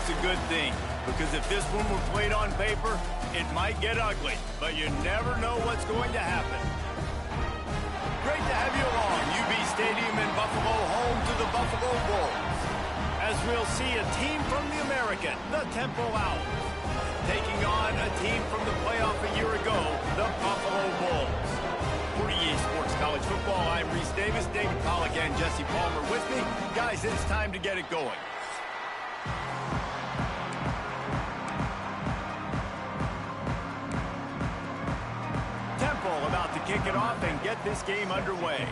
that's a good thing, because if this one were played on paper, it might get ugly, but you never know what's going to happen. Great to have you along. UB Stadium in Buffalo, home to the Buffalo Bulls. As we'll see a team from the American, the Temple Owls, taking on a team from the playoff a year ago, the Buffalo Bulls. For EA Sports College Football, I'm Reese Davis, David Pollack, and Jesse Palmer with me. Guys, it's time to get it going. Temple about to kick it off and get this game underway.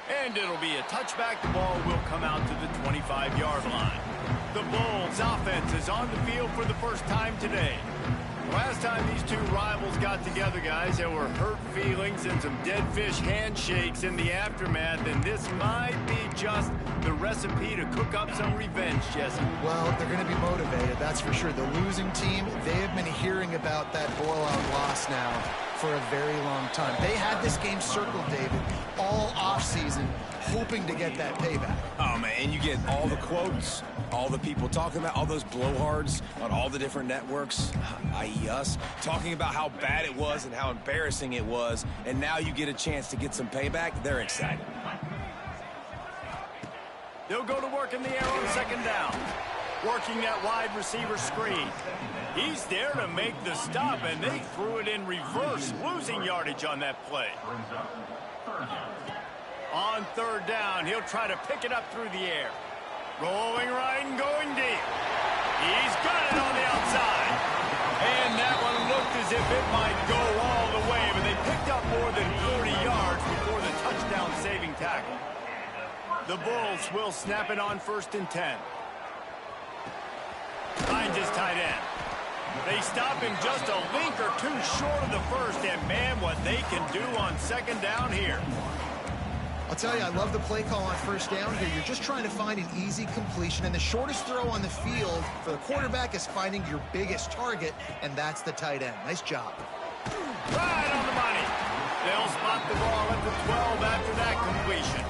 And it'll be a touchback. The ball will come out to the 25-yard line. The Bulls offense is on the field for the first time today. Last time these two rivals got together, guys, there were hurt feelings and some dead fish handshakes in the aftermath, and this might be just the recipe to cook up some revenge, Jesse. Well, they're going to be motivated, that's for sure. The losing team, they have been hearing about that blowout loss now for a very long time. They had this game circled, David, all offseason, hoping to get that payback. Oh, man, and you get all the quotes, all the people talking about, all those blowhards on all the different networks, i.e. us, talking about how bad it was and how embarrassing it was, and now you get a chance to get some payback. They're excited. They'll go to work in the air on second down. Working that wide receiver screen. He's there to make the stop, and they threw it in reverse, losing yardage on that play. On third down, he'll try to pick it up through the air. Rolling right and going deep. He's got it on the outside. And that one looked as if it might go all the way, but they picked up more than 40 yards before the touchdown-saving tackle. The Bulls will snap it on 1st and 10. Finds his tight end. They stop him just a link or two short of the first, and man, what they can do on second down here. I'll tell you, I love the play call on first down here. You're just trying to find an easy completion, and the shortest throw on the field for the quarterback is finding your biggest target, and that's the tight end. Nice job. Right on the money. They'll spot the ball at the 12 after that completion.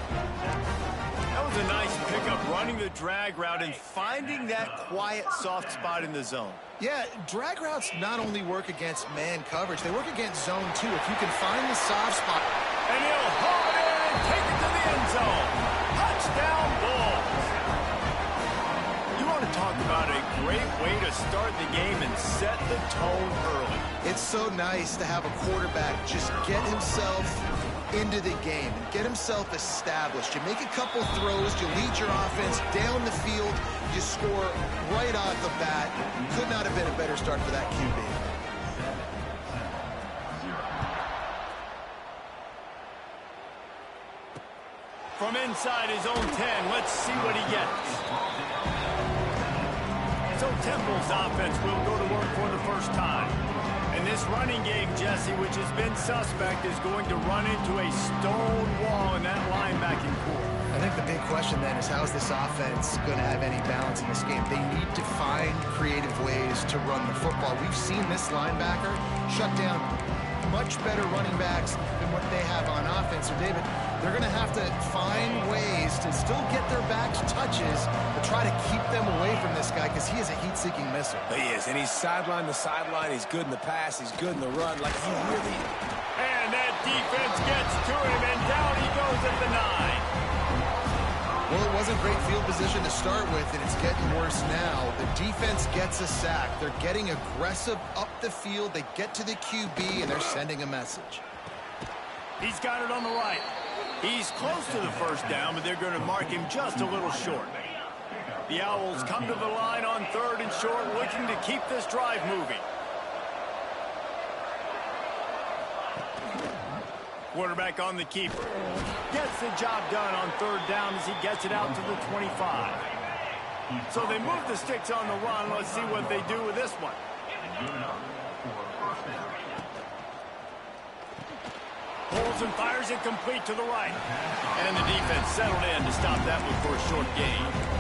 That was a nice pickup, running the drag route and finding that quiet, soft spot in the zone. Yeah, drag routes not only work against man coverage, they work against zone too. If you can find the soft spot. And he'll haul it in and take it to the end zone. Touchdown, Bulls. You want to talk about a great way to start the game and set the tone early. It's so nice to have a quarterback just get himself into the game and get himself established. You make a couple throws, you lead your offense down the field, you score right off the bat. Could not have been a better start for that QB. From inside his own 10, let's see what he gets. So Temple's offense will go to work for the first time. And this running game, Jesse, which has been suspect, is going to run into a stone wall in that linebacking core. I think the big question then is, how is this offense going to have any balance in this game? They need to find creative ways to run the football. We've seen this linebacker shut down much better running backs than what they have on offense. So, David, they're going to have to find ways to still get their backs touches, but try to keep them away from this guy because he is a heat-seeking missile. He is, and he's sideline to sideline. He's good in the pass. He's good in the run. Like, he really... And that defense gets to him, and down he goes at the 9. Well, it wasn't great field position to start with, and it's getting worse now. The defense gets a sack. They're getting aggressive up the field. They get to the QB, and they're sending a message. He's got it on the right. He's close to the first down, but they're going to mark him just a little short. The Owls come to the line on 3rd and short, looking to keep this drive moving. Quarterback on the keeper. Gets the job done on 3rd down as he gets it out to the 25. So they move the sticks on the run. Let's see what they do with this one. Holds and fires it complete to the right. And the defense settled in to stop that one for a short gain.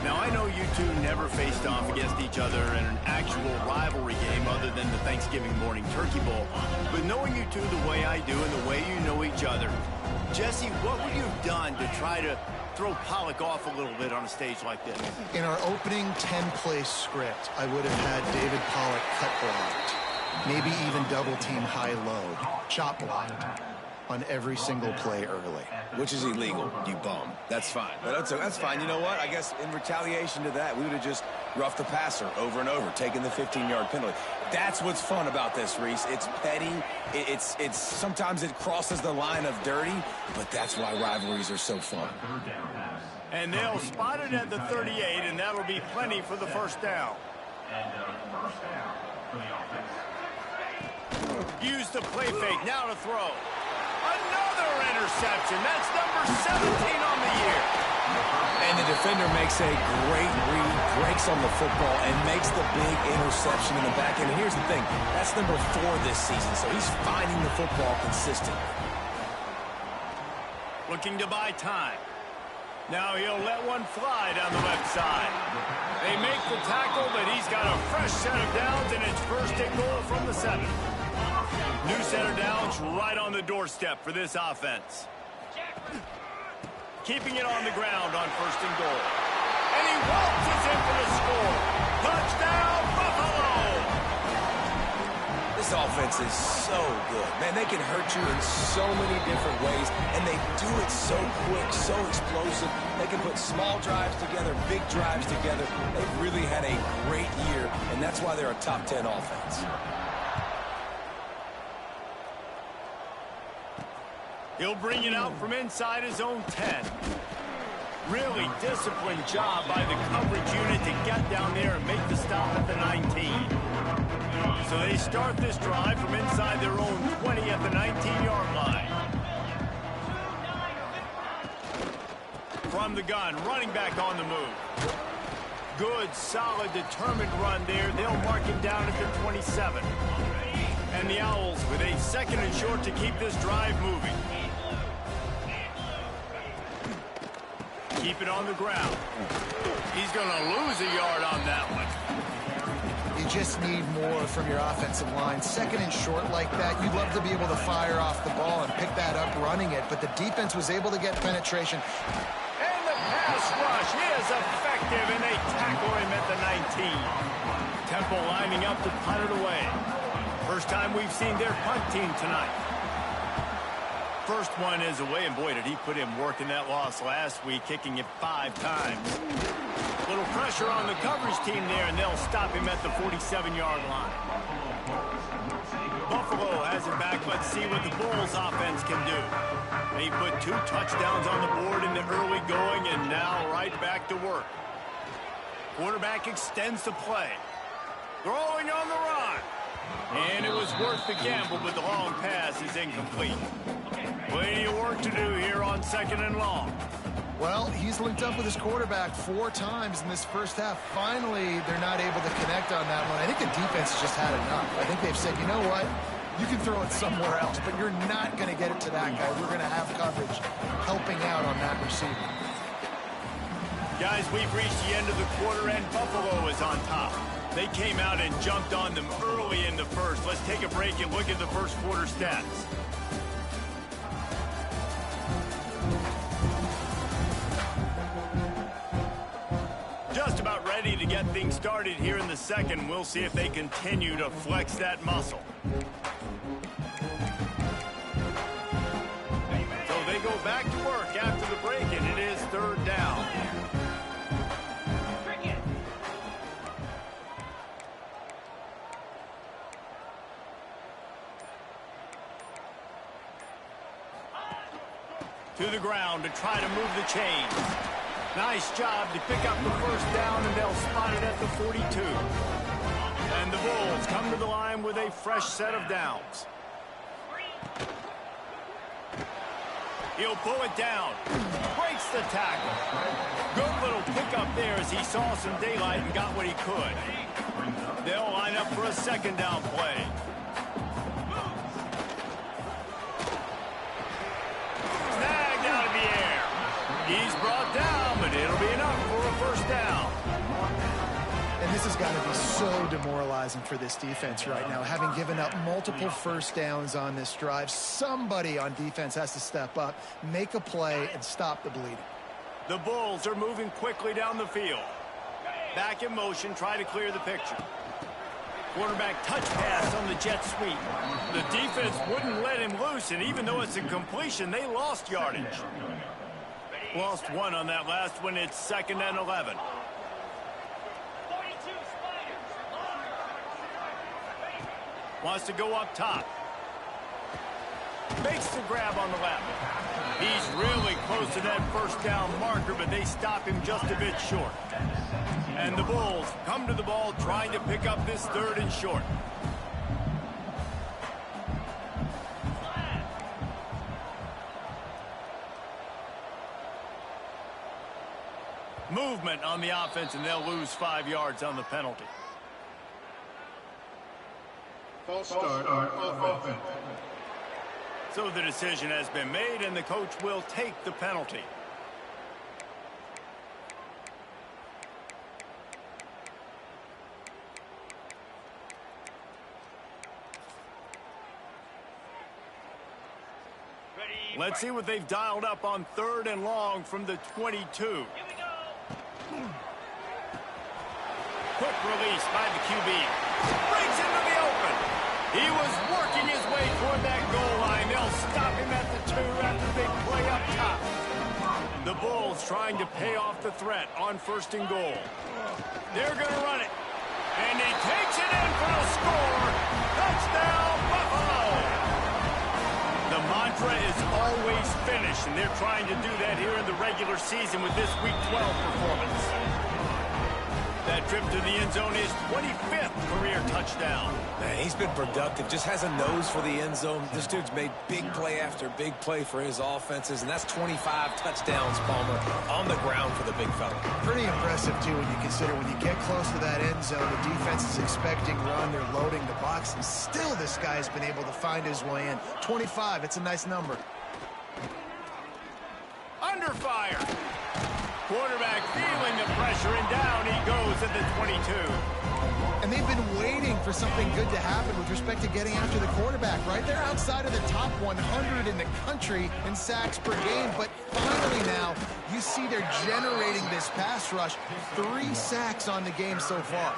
Now, I know you two never faced off against each other in an actual rivalry game other than the Thanksgiving morning Turkey Bowl. But knowing you two the way I do and the way you know each other, Jesse, what would you have done to try to throw Pollock off a little bit on a stage like this? In our opening 10-play script, I would have had David Pollock cut blocked, maybe even double-team high-low, chop blocked on every single play early. Which is illegal, you bum. That's fine. But that's fine. You know what? I guess in retaliation to that, we would have just roughed the passer over and over, taking the 15-yard penalty. That's what's fun about this, Reese. It's petty. It's sometimes it crosses the line of dirty, but that's why rivalries are so fun. And they'll spot it at the 38, and that'll be plenty for the first down. Use the play fake, now to throw. Another interception. That's number 17 on the year. And the defender makes a great read, breaks on the football, and makes the big interception in the back end. And here's the thing, that's number 4 this season, so he's finding the football consistently. Looking to buy time. Now he'll let one fly down the left side. They make the tackle, but he's got a fresh set of downs, and it's first and goal from the 7. New set of downs right on the doorstep for this offense. Keeping it on the ground on first and goal. And he waltzes in for the score. Touchdown, Buffalo! This offense is so good. Man, they can hurt you in so many different ways, and they do it so quick, so explosive. They can put small drives together, big drives together. They've really had a great year, and that's why they're a top 10 offense. He'll bring it out from inside his own 10. Really disciplined job by the coverage unit to get down there and make the stop at the 19. So they start this drive from inside their own 20 at the 19-yard line. From the gun, running back on the move. Good, solid, determined run there. They'll mark him down at the 27. And the Owls with a second and short to keep this drive moving. Keep it on the ground. He's going to lose a yard on that one. You just need more from your offensive line. Second and short like that, you'd love to be able to fire off the ball and pick that up running it, but the defense was able to get penetration. And the pass rush is effective, and they tackle him at the 19. Temple lining up to punt it away. First time we've seen their punt team tonight. First one is away, and boy, did he put in work in that loss last week, kicking it 5 times. Little pressure on the coverage team there, and they'll stop him at the 47-yard line. Buffalo has it back. Let's see what the Bulls offense can do. They put 2 touchdowns on the board in the early going, and now right back to work. Quarterback extends the play. Throwing on the run. And it was worth the gamble, but the long pass is incomplete. Plenty of work to do here on second and long. Well, he's linked up with his quarterback 4 times in this first half. Finally, they're not able to connect on that one. I think the defense has just had enough. I think they've said, you know what? You can throw it somewhere else, but you're not going to get it to that guy. We're going to have coverage helping out on that receiver. Guys, we've reached the end of the quarter, and Buffalo is on top. They came out and jumped on them early in the first. Let's take a break and look at the first quarter stats. Just about ready to get things started here in the second. We'll see if they continue to flex that muscle. So they go back to work after the break, and it is 3rd down. To the ground to try to move the chains. Nice job to pick up the first down, and they'll spot it at the 42. And the Bulls come to the line with a fresh set of downs. He'll pull it down. Breaks the tackle. Good little pickup there as he saw some daylight and got what he could. They'll line up for a second down play. Snagged out of the air. He's brought down, but it'll be enough for a first down. And This has got to be so demoralizing for this defense right now, having given up multiple first downs on this drive. Somebody on defense has to step up, make a play, and stop the bleeding. The Bulls are moving quickly down the field. Back in motion, try to clear the picture. Quarterback touch pass on the jet sweep. The defense wouldn't let him loose, and even though it's a completion, they lost yardage. Lost one on that last one. It's 2nd and 11. Wants to go up top. Makes the grab on the left. He's really close to that first down marker, but they stop him just a bit short. And the Bulls come to the ball trying to pick up this 3rd and short. Movement on the offense, and they'll lose 5 yards on the penalty. False start on offense. So the decision has been made, and the coach will take the penalty. Let's see what they've dialed up on 3rd and long from the 22. Quick release by the QB. Breaks into the open. He was working his way toward that goal line. They'll stop him at the 2 after the big play up top. The Bulls trying to pay off the threat on 1st and goal. They're going to run it. And he takes it in for the score. Touchdown, Buffalo! The mantra is always finish, and they're trying to do that here in the regular season with this Week 12 performance. That trip to the end zone is 25th career touchdown. Man, he's been productive, just has a nose for the end zone. This dude's made big play after big play for his offenses, and that's 25 touchdowns, Palmer, on the ground for the big fella. Pretty impressive, too, when you consider when you get close to that end zone, the defense is expecting run, they're loading the box, and still this guy's been able to find his way in. 25, it's a nice number. Under fire. Quarterback feeling the pressure, and down he goes at the 22. And they've been waiting for something good to happen with respect to getting after the quarterback, right? They're outside of the top 100 in the country in sacks per game, but finally now you see they're generating this pass rush. 3 sacks on the game so far.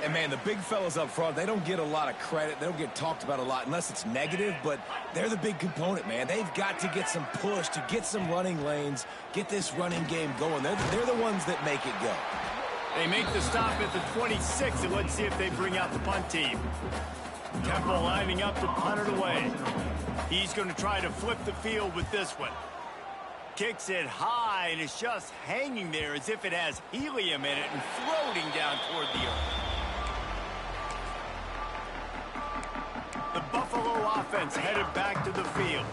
And, man, the big fellas up front, they don't get a lot of credit. They don't get talked about a lot unless it's negative, but they're the big component, man. They've got to get some push, to get some running lanes, get this running game going. They're the ones that make it go. They make the stop at the 26, and let's see if they bring out the punt team. Temple lining up to punt it away. He's going to try to flip the field with this one. Kicks it high, and it's just hanging there as if it has helium in it and floating down toward the earth. The Buffalo offense headed back to the field.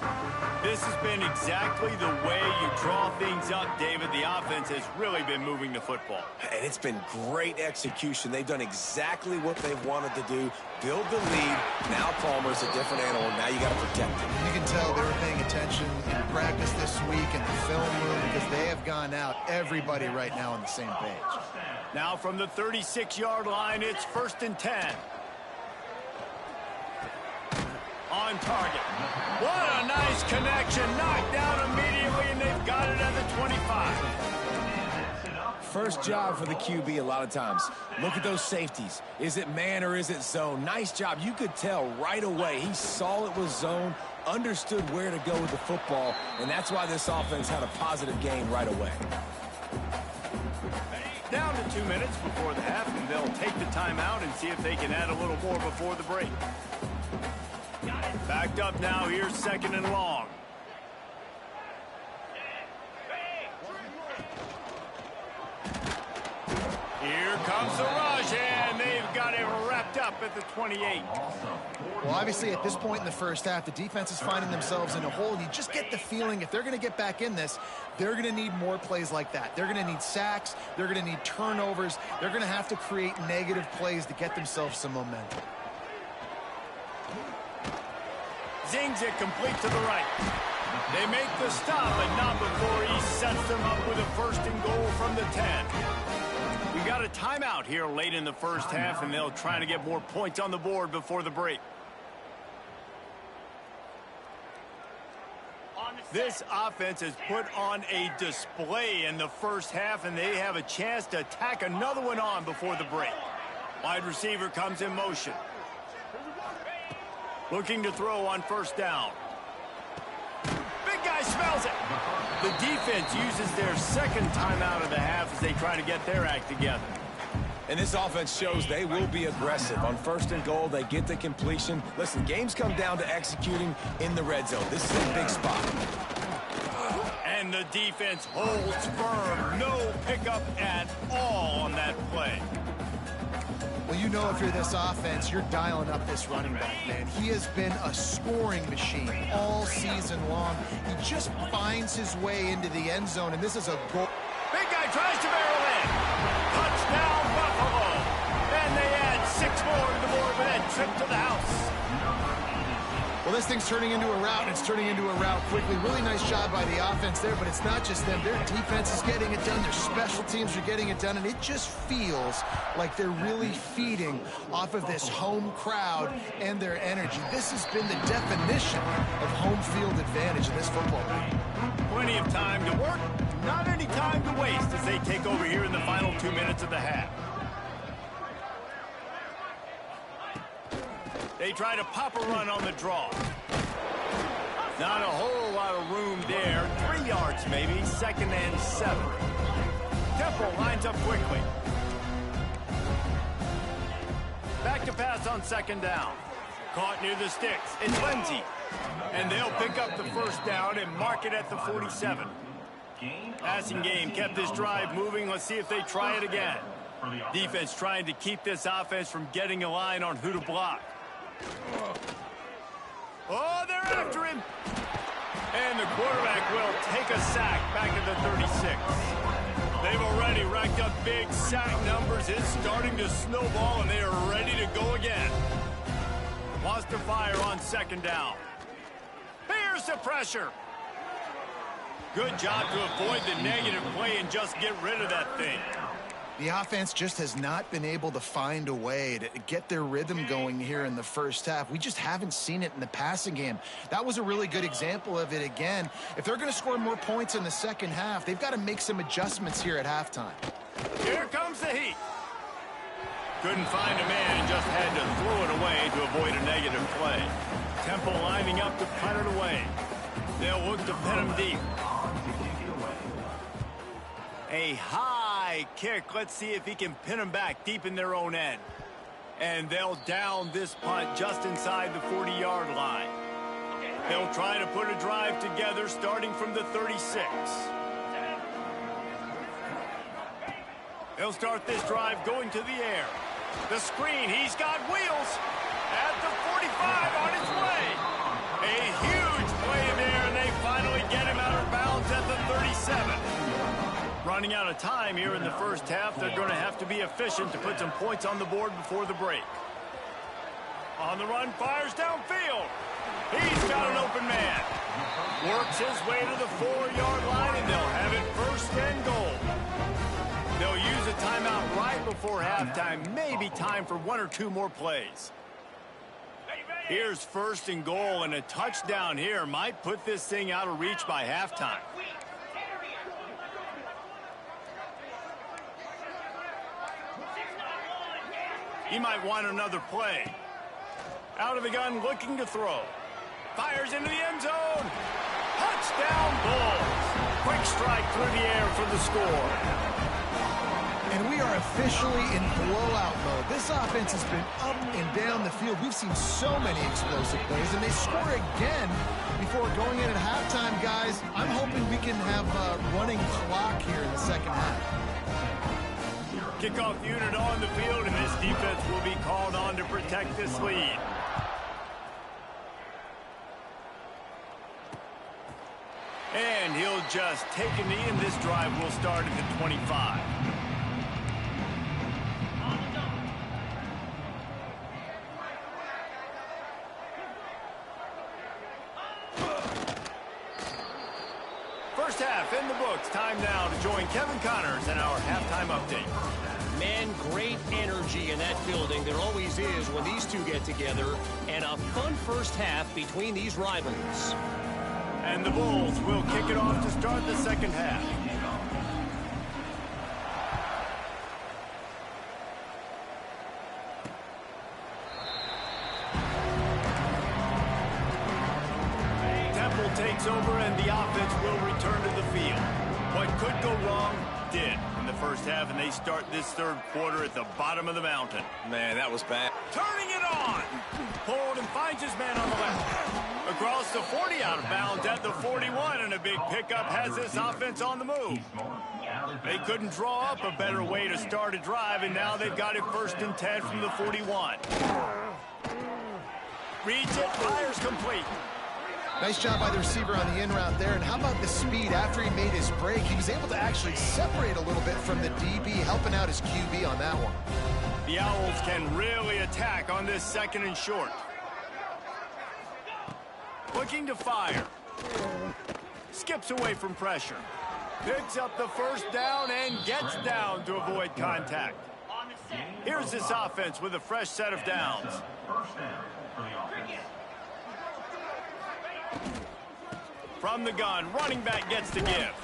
This has been exactly the way you draw things up, David. The offense has really been moving the football. And it's been great execution. They've done exactly what they've wanted to do. Build the lead. Now Palmer's a different animal. Now you got to protect him. You can tell they were paying attention in practice this week in the film room because they have gone out, everybody right now on the same page. Now from the 36-yard line, it's 1st and 10. On target. What a nice connection. Knocked down immediately, and they've got it at the 25. First job for the QB a lot of times. Look at those safeties. Is it man or is it zone? Nice job. You could tell right away. He saw it was zone, understood where to go with the football, and that's why this offense had a positive game right away. Down to 2 minutes before the half, and they'll take the timeout and see if they can add a little more before the break. Backed up now, here's 2nd and long. Here comes the rush, and they've got it wrapped up at the 28. Well, obviously, at this point in the first half, the defense is finding themselves in a hole. You just get the feeling if they're going to get back in this, they're going to need more plays like that. They're going to need sacks. They're going to need turnovers. They're going to have to create negative plays to get themselves some momentum. Zings it complete to the right. They make the stop, but not before he sets them up with a 1st and goal from the 10. We've got a timeout here late in the first half, and they'll try to get more points on the board before the break. This offense has put on a display in the first half, and they have a chance to tack another one on before the break. Wide receiver comes in motion. Looking to throw on first down. Big guy smells it. The defense uses their second timeout of the half as they try to get their act together. And this offense shows they will be aggressive. On first and goal, they get the completion. Listen, games come down to executing in the red zone. This is a big spot. And the defense holds firm. No pickup at all on that play. Well, you know if you're this offense, you're dialing up this running back, man. He has been a scoring machine all season long. He just finds his way into the end zone, and this is a goal. Big guy tries to barrel in. Touchdown, Buffalo. And they add 6 more to the board with that trip to the house. Well, this thing's turning into a rout, and it's turning into a rout quickly. Really nice job by the offense there, but it's not just them. Their defense is getting it done. Their special teams are getting it done, and it just feels like they're really feeding off of this home crowd and their energy. This has been the definition of home field advantage in this football game. Plenty of time to work, not any time to waste as they take over here in the final 2 minutes of the half. They try to pop a run on the draw. Not a whole lot of room there. 3 yards maybe, 2nd and 7. Temple lines up quickly. Back to pass on 2nd down. Caught near the sticks. It's Lindsey. And they'll pick up the first down and mark it at the 47. Passing game kept this drive moving. Let's see if they try it again. Defense trying to keep this offense from getting a line on who to block. Oh, they're after him. And the quarterback will take a sack back at the 36. They've already racked up big sack numbers. It's starting to snowball, and they are ready to go again. Wants to fire on 2nd down. Here's the pressure. Good job to avoid the negative play and just get rid of that thing. The offense just has not been able to find a way to get their rhythm going here in the first half. We just haven't seen it in the passing game. That was a really good example of it again. If they're going to score more points in the second half, they've got to make some adjustments here at halftime. Here comes the heat. Couldn't find a man and just had to throw it away to avoid a negative play. Temple lining up to punt it away. They'll look to pin him deep. A high kick. Let's see if he can pin them back deep in their own end. And they'll down this punt just inside the 40-yard line. They'll try to put a drive together starting from the 36. They'll start this drive going to the air. The screen, he's got wheels. At the 45 on his way. A huge play there, and they finally get him out of bounds at the 37. Running out of time here in the first half. They're going to have to be efficient to put some points on the board before the break. On the run, fires downfield. He's got an open man. Works his way to the 4-yard line, and they'll have it 1st and goal. They'll use a timeout right before halftime. Maybe time for 1 or 2 more plays. Here's 1st and goal, and a touchdown here might put this thing out of reach by halftime. He might want another play. Out of the gun, looking to throw. Fires into the end zone. Touchdown, Bulls. Quick strike through the air for the score. And we are officially in blowout mode. This offense has been up and down the field. We've seen so many explosive plays, and they score again before going in at halftime, guys. I'm hoping we can have a running clock here in the second half. Kickoff unit on the field, and this defense will be called on to protect this lead. And he'll just take a knee, and this drive will start at the 25. First half in the books. Time now to join Kevin Connors in our halftime update. Man, great energy in that building. There always is when these two get together. And a fun first half between these rivals. And the Bulls will kick it off to start the second half. Temple takes over and the offense will return to the field. What could go wrong did in the first half, and they start this third quarter at the bottom of the mountain. Man, that was bad. Turning it on. Pulled and finds his man on the left. Across the 40, out of bounds at the 41, and a big pickup has this offense on the move. They couldn't draw up a better way to start a drive, and now they've got it 1st and 10 from the 41. Reads it, fires complete. Nice job by the receiver on the in route there. And how about the speed after he made his break? He was able to actually separate a little bit from the DB, helping out his QB on that one. The Owls can really attack on this 2nd and short. Looking to fire. Skips away from pressure. Picks up the 1st down and gets down to avoid contact. Here's this offense with a fresh set of downs. From the gun, running back gets the give.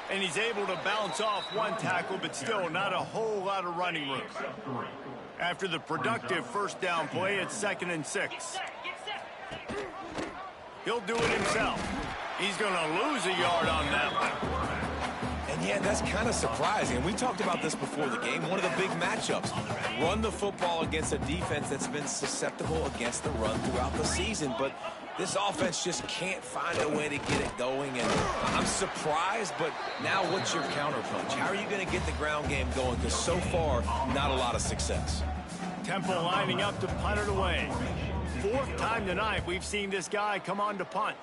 And he's able to bounce off one tackle, but still not a whole lot of running room. After the productive 1st down play, it's 2nd and 6. He'll do it himself. He's going to lose a yard on that one. And yeah, that's kind of surprising. And we talked about this before the game. One of the big matchups. Run the football against a defense that's been susceptible against the run throughout the season. But this offense just can't find a way to get it going. And I'm surprised, but now what's your counterpunch? How are you going to get the ground game going? Because so far, not a lot of success. Temple lining up to punt it away. 4th time tonight we've seen this guy come on to punt.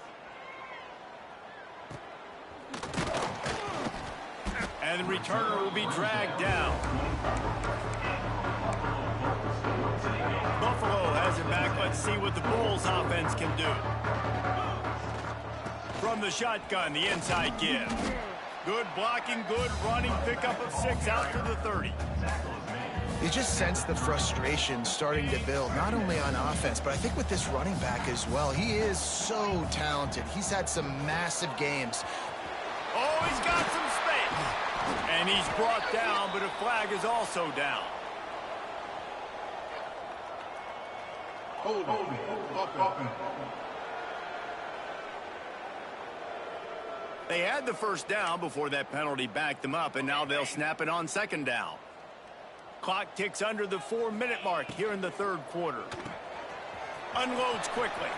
And the returner will be dragged down. Buffalo has it back. Let's see what the Bulls offense can do. From the shotgun, the inside give. Good blocking, good running, pickup of 6 out to the 30. You just sense the frustration starting to build, not only on offense, but I think with this running back as well. He is so talented. He's had some massive games. Oh, he's got some space. And he's brought down, but a flag is also down. Hold on. They had the 1st down before that penalty backed them up, and now they'll snap it on 2nd down. Clock ticks under the 4-minute mark here in the 3rd quarter. Unloads quickly.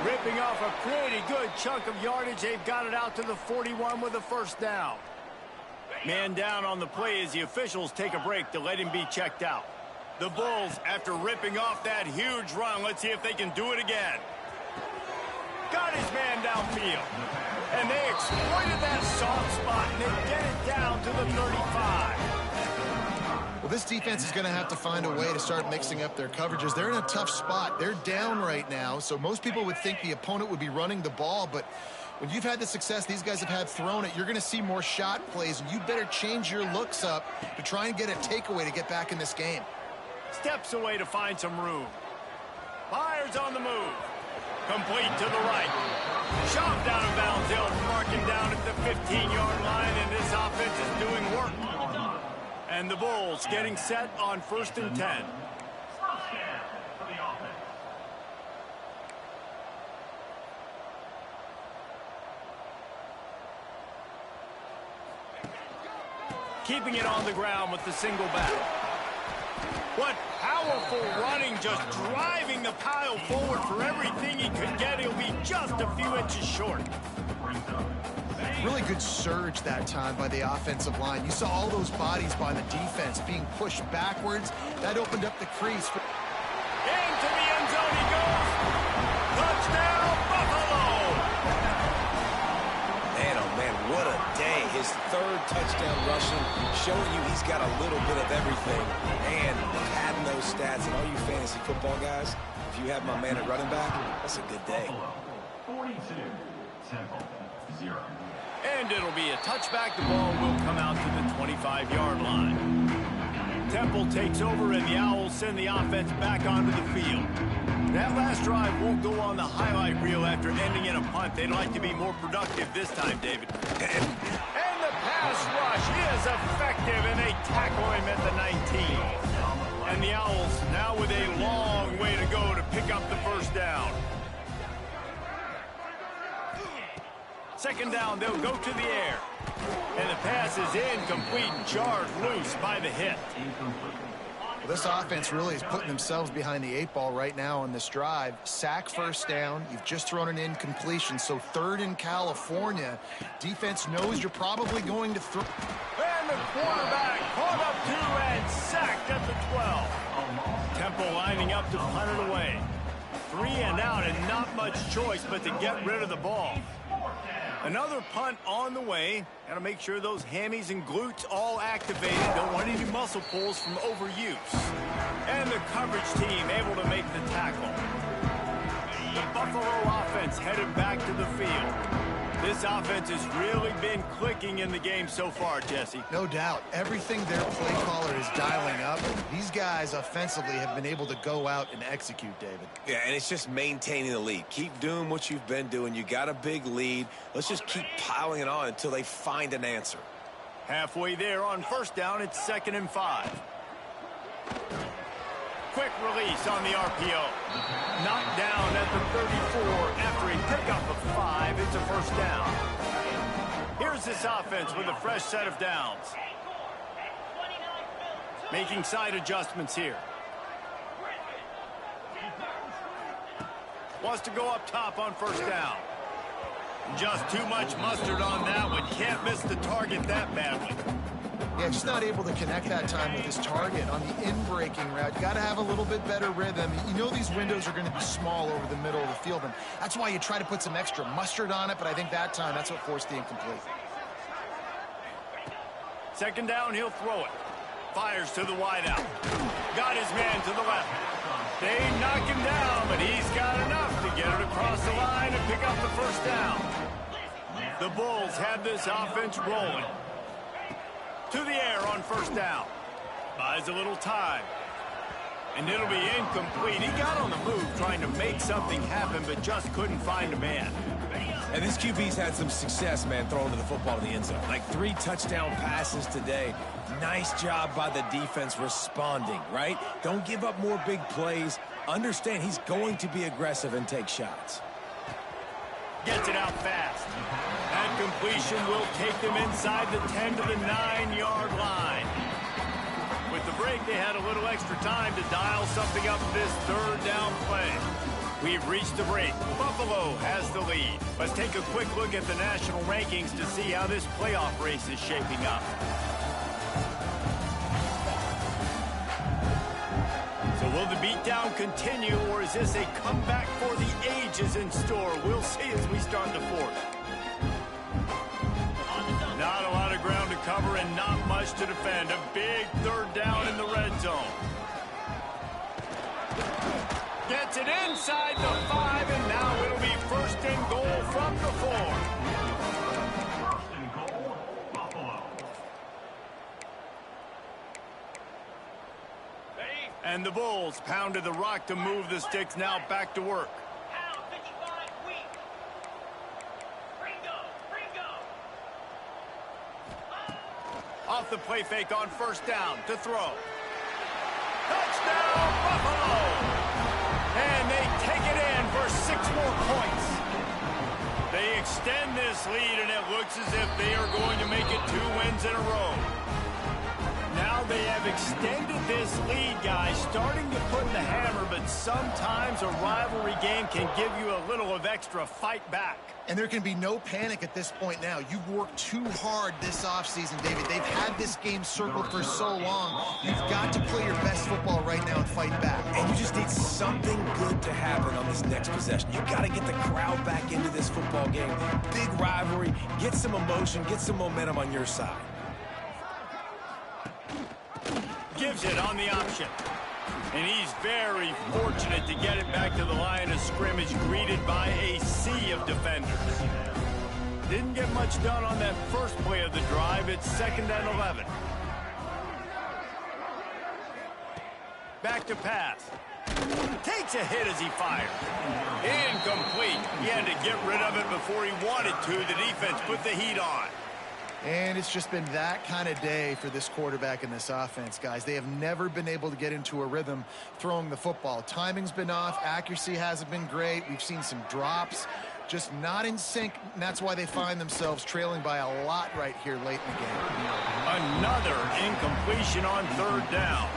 Ripping off a pretty good chunk of yardage. They've got it out to the 41 with a 1st down. Man down on the play as the officials take a break to let him be checked out. The Bulls, after ripping off that huge run, let's see if they can do it again. Got his man downfield. And they exploited that soft spot, and they get it down to the 35. Well, this defense is going to have to find a way to start mixing up their coverages. They're in a tough spot. They're down right now, so most people would think the opponent would be running the ball, but when you've had the success these guys have had throwing it, you're going to see more shot plays, and you better change your looks up to try and get a takeaway to get back in this game. Steps away to find some room. Fires on the move. Complete to the right. Shoved out of bounds. They'll mark him down at the 15-yard line, and this offense is doing work. And the Bulls getting set on 1st and 10. Keeping it on the ground with the single back. What powerful running, just driving the pile forward for everything he could get. He'll be just a few inches short. Really good surge that time by the offensive line. You saw all those bodies by the defense being pushed backwards. That opened up the crease. Into the end zone he goes. Touchdown, Buffalo! Man, oh man, what a day. His 3rd touchdown rushing, showing you he's got a little bit of everything. And having those stats, and all you fantasy football guys, if you have my man at running back, that's a good day. Temple, 0. And it'll be a touchback. The ball will come out to the 25-yard line. Temple takes over, and the Owls send the offense back onto the field. That last drive won't go on the highlight reel after ending in a punt. They'd like to be more productive this time, David. And the pass rush is effective, and they tackle him at the 19. And the Owls now with a long way to go to pick up the first down. Second down, they'll go to the air. And the pass is incomplete, jarred loose by the hit. Well, this offense really is putting themselves behind the 8 ball right now on this drive. Sack first down. You've just thrown an incompletion, so 3rd in California. Defense knows you're probably going to throw. And the quarterback caught up 2 and sacked at the 12. Temple lining up to punt it away. 3 and out, and not much choice but to get rid of the ball. Another punt on the way. Got to make sure those hammies and glutes all activated. Don't want any muscle pulls from overuse. And the coverage team able to make the tackle. The Buffalo offense headed back to the field. This offense has really been clicking in the game so far, Jesse. No doubt. Everything their play caller is dialing up. These guys offensively have been able to go out and execute, David. Yeah, and it's just maintaining the lead. Keep doing what you've been doing. You got a big lead. Let's just keep piling it on until they find an answer. Halfway there on first down, it's 2nd and 5. Quick release on the RPO. Knocked down at the 34 after a pickup of 5. It's a first down. Here's this offense with a fresh set of downs. Making side adjustments here. Wants to go up top on first down. Just too much mustard on that one. Can't miss the target that badly. Yeah, just not able to connect that time with his target on the in-breaking route. You got to have a little bit better rhythm. You know these windows are going to be small over the middle of the field, and that's why you try to put some extra mustard on it, but I think that time that's what forced the incomplete. Second down, he'll throw it. Fires to the wideout. Got his man to the left. They knock him down, but he's got enough to get it across the line and pick up the first down. The Bulls have this offense rolling. To the air on first down. Buys a little time. And it'll be incomplete. He got on the move trying to make something happen, but just couldn't find a man. And this QB's had some success, man, throwing to the football in the end zone. Like 3 touchdown passes today. Nice job by the defense responding, right? Don't give up more big plays. Understand he's going to be aggressive and take shots. Gets it out fast. That completion will take them inside the 10 to the 9-yard line. With the break, they had a little extra time to dial something up this 3rd down play. We've reached the break. Buffalo has the lead. Let's take a quick look at the national rankings to see how this playoff race is shaping up. So will the beatdown continue, or is this a comeback for the ages in store? We'll see as we start the 4th. Not a lot of ground to cover and not much to defend. A big 3rd down in the red zone. Gets it inside the 5, and now it'll be 1st and goal from the 4. 1st and goal, Buffalo. And the Bulls pounded the rock to move the sticks, now back to work. Off the play fake on first down to throw. Touchdown, Buffalo! And they take it in for 6 more points. They extend this lead, and it looks as if they are going to make it 2 wins in a row. Now they have extended this lead, guys, starting to put the hammer, but sometimes a rivalry game can give you a little of extra fight back. And there can be no panic at this point now. You've worked too hard this offseason, David. They've had this game circled for so long. You've got to play your best football right now and fight back. And you just need something good to happen on this next possession. You got to get the crowd back into this football game. Big rivalry. Get some emotion. Get some momentum on your side. Gives it on the option. And he's very fortunate to get it back to the line of scrimmage, greeted by a sea of defenders. Didn't get much done on that first play of the drive. It's 2nd and 11. Back to pass. Takes a hit as he fires. Incomplete. He had to get rid of it before he wanted to. The defense put the heat on. And it's just been that kind of day for this quarterback and this offense, guys. They have never been able to get into a rhythm throwing the football. Timing's been off. Accuracy hasn't been great. We've seen some drops. Just not in sync, and that's why they find themselves trailing by a lot right here late in the game. Another incompletion on 3rd down.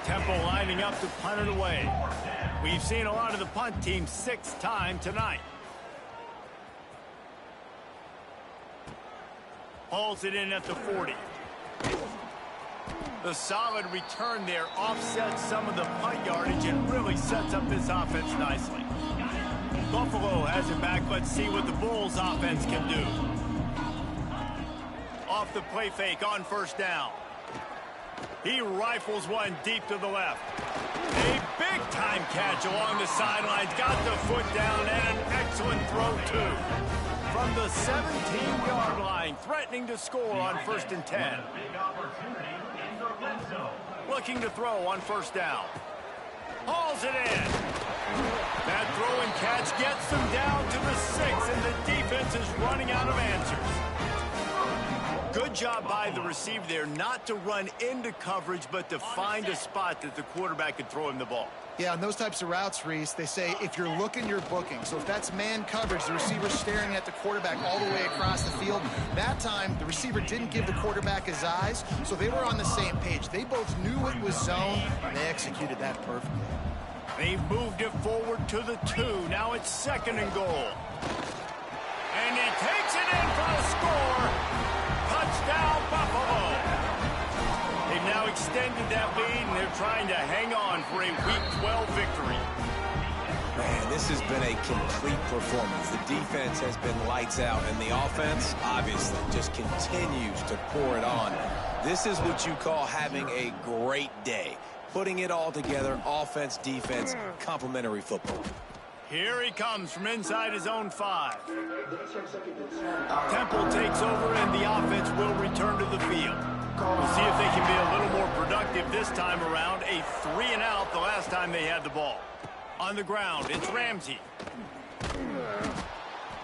Temple lining up to punt it away. We've seen a lot of the punt team 6 times tonight. Hauls it in at the 40. The solid return there offsets some of the punt yardage and really sets up this offense nicely. Buffalo has it back. Let's see what the Bulls offense can do. Off the play fake on 1st down. He rifles one deep to the left. A big-time catch along the sidelines. Got the foot down and an excellent throw, too. From the 17-yard line, threatening to score on 1st and 10. Looking to throw on 1st down. Hauls it in. That throw and catch gets them down to the 6, and the defense is running out of answers. Good job by the receiver there not to run into coverage, but to find a spot that the quarterback could throw him the ball. Yeah, on those types of routes, Reese, they say if you're looking, you're booking. So if that's man coverage, the receiver's staring at the quarterback all the way across the field. That time, the receiver didn't give the quarterback his eyes, so they were on the same page. They both knew it was zone, and they executed that perfectly. They've moved it forward to the 2. Now it's 2nd and goal. And he takes it in for the score. Touchdown, Buffalo. They've now extended that lead, and they're trying to hang on for a Week 12 victory. Man, this has been a complete performance. The defense has been lights out, and the offense, obviously, just continues to pour it on. This is what you call having a great day. Putting it all together, offense, defense, complementary football. Here he comes from inside his own 5. Temple takes over, and the offense will return to the field. We'll see if they can be a little more productive this time around. A 3-and-out the last time they had the ball. On the ground, it's Ramsey.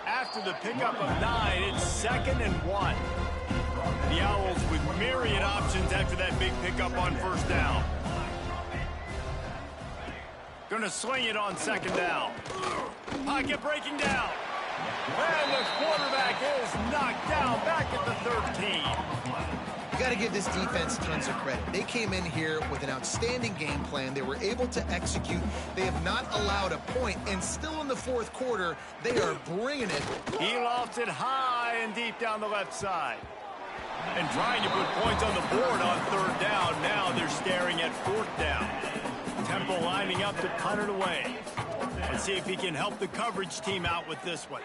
After the pickup of 9, it's 2nd and 1. The Owls with myriad options after that big pickup on 1st down. Gonna sling it on 2nd down. Pocket breaking down. And the quarterback is knocked down back at the 13. You got to give this defense tons of credit. They came in here with an outstanding game plan. They were able to execute. They have not allowed a point, and still in the 4th quarter, they are bringing it. He lofts it high and deep down the left side. And trying to put points on the board on 3rd down. Now they're staring at 4th down. Temple lining up to punt it away. Let's see if he can help the coverage team out with this one.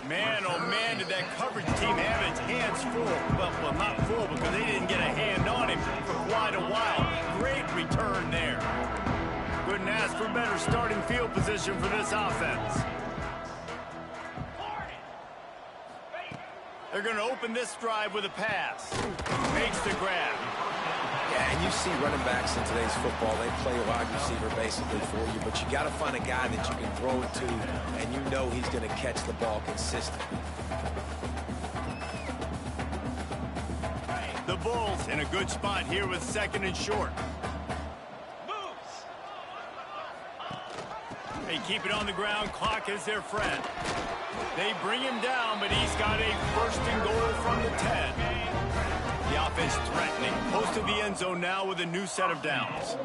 Man, oh man, did that coverage team have its hands full. Well, not full because they didn't get a hand on him for quite a while. Great return there. Couldn't ask for better starting field position for this offense. They're going to open this drive with a pass. Makes the grab. Yeah, and you see running backs in today's football, they play a wide receiver basically for you, but you got to find a guy that you can throw it to, and you know he's going to catch the ball consistently. The Bulls in a good spot here with 2nd and short. They keep it on the ground. Clock is their friend. They bring him down, but he's got a 1st and goal from the 10. The offense threatening. Close to the end zone now with a new set of downs.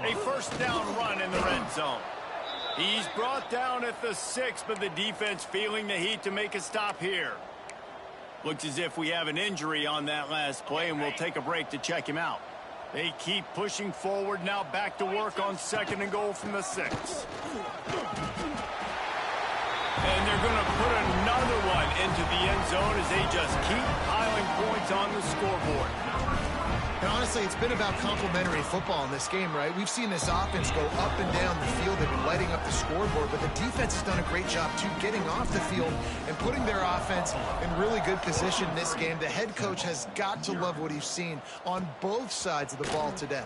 A 1st down run in the red zone. He's brought down at the 6, but the defense feeling the heat to make a stop here. Looks as if we have an injury on that last play, and we'll take a break to check him out. They keep pushing forward, now back to work on 2nd and goal from the 6. And they're going to put another one into the end zone as they just keep piling points on the scoreboard. And honestly, it's been about complementary football in this game, right? We've seen this offense go up and down the field. They've been lighting up the scoreboard, but the defense has done a great job, too, getting off the field and putting their offense in really good position in this game. The head coach has got to love what he's seen on both sides of the ball today.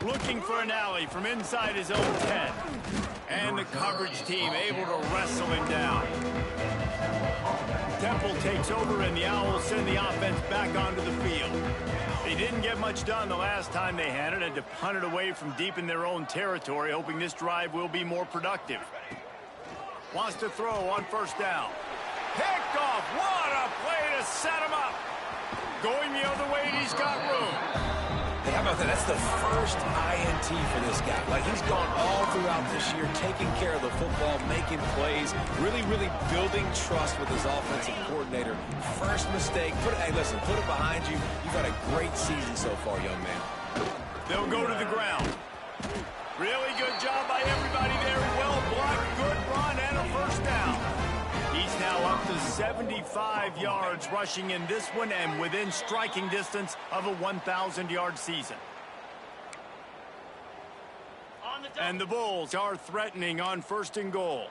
Looking for an alley from inside his own 10. And the coverage team able to wrestle him down. Temple takes over, and the Owls send the offense back onto the field. They didn't get much done the last time they had it, and to punt it away from deep in their own territory, hoping this drive will be more productive. Wants to throw on first down. Picked off. What a play to set him up. Going the other way, and he's got room. Hey, how about that? That's the first INT for this guy. Like, he's gone all throughout this year, taking care of the football, making plays, really building trust with his offensive coordinator. First mistake. Hey, listen, put it behind you. You've had a great season so far, young man. They'll go to the ground. Really good job by everybody there. Well blocked, good run, and a first down. He's now up to 75 yards rushing in this one and within striking distance of a 1,000-yard season. And the Bulls are threatening on first and goal.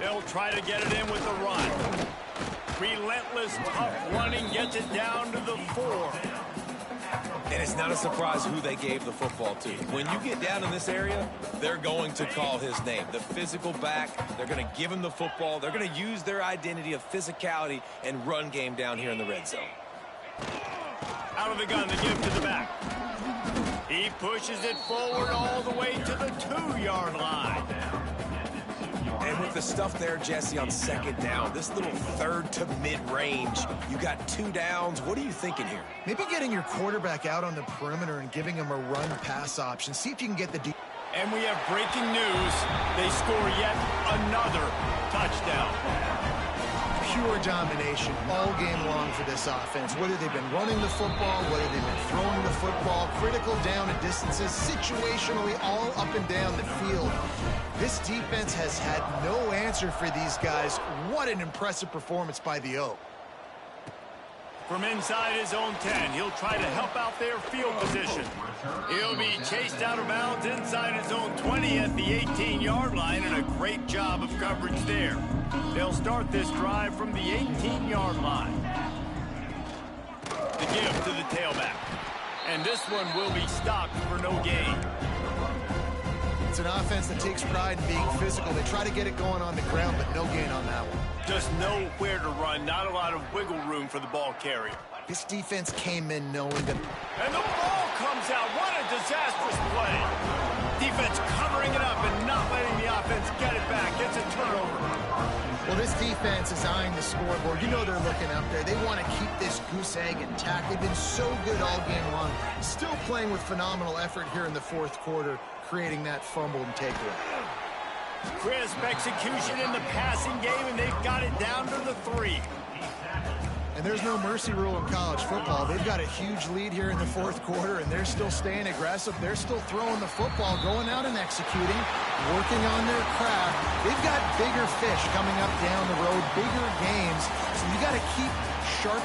They'll try to get it in with the run. Relentless, tough running gets it down to the 4. And it's not a surprise who they gave the football to. When you get down in this area, they're going to call his name. The physical back, they're going to give him the football. They're going to use their identity of physicality and run game down here in the red zone. Out of the gun, the give to the back. He pushes it forward all the way to the 2-yard line. And with the stuff there, Jesse, on second down, this little third to mid-range, you got 2 downs. What are you thinking here? Maybe getting your quarterback out on the perimeter and giving him a run-pass option. See if you can get the deep. And we have breaking news. They score yet another touchdown. Pure domination all game long for this offense. Whether they've been running the football, whether they've been throwing the football, critical down and distances, situationally all up and down the field. This defense has had no answer for these guys. What an impressive performance by the O. From inside his own 10, he'll try to help out their field position. He'll be chased out of bounds inside his own 20 at the 18-yard line, and a great job of coverage there. They'll start this drive from the 18-yard line. The give to the tailback. And this one will be stopped for no gain. It's an offense that takes pride in being physical. They try to get it going on the ground, but no gain on that one. Just nowhere to run, not a lot of wiggle room for the ball carrier. This defense came in knowing that. And the ball comes out. What a disastrous play. Defense covering it up and not letting the offense get it back. Gets a turnover. Well, this defense is eyeing the scoreboard. You know they're looking up there. They want to keep this goose egg intact. They've been so good all game long. Still playing with phenomenal effort here in the fourth quarter, creating that fumble and takeaway. Crisp execution in the passing game, and they've got it down to the 3. And there's no mercy rule in college football. They've got a huge lead here in the fourth quarter, and they're still staying aggressive. They're still throwing the football, going out and executing, working on their craft. They've got bigger fish coming up down the road, bigger games. So you got to keep sharp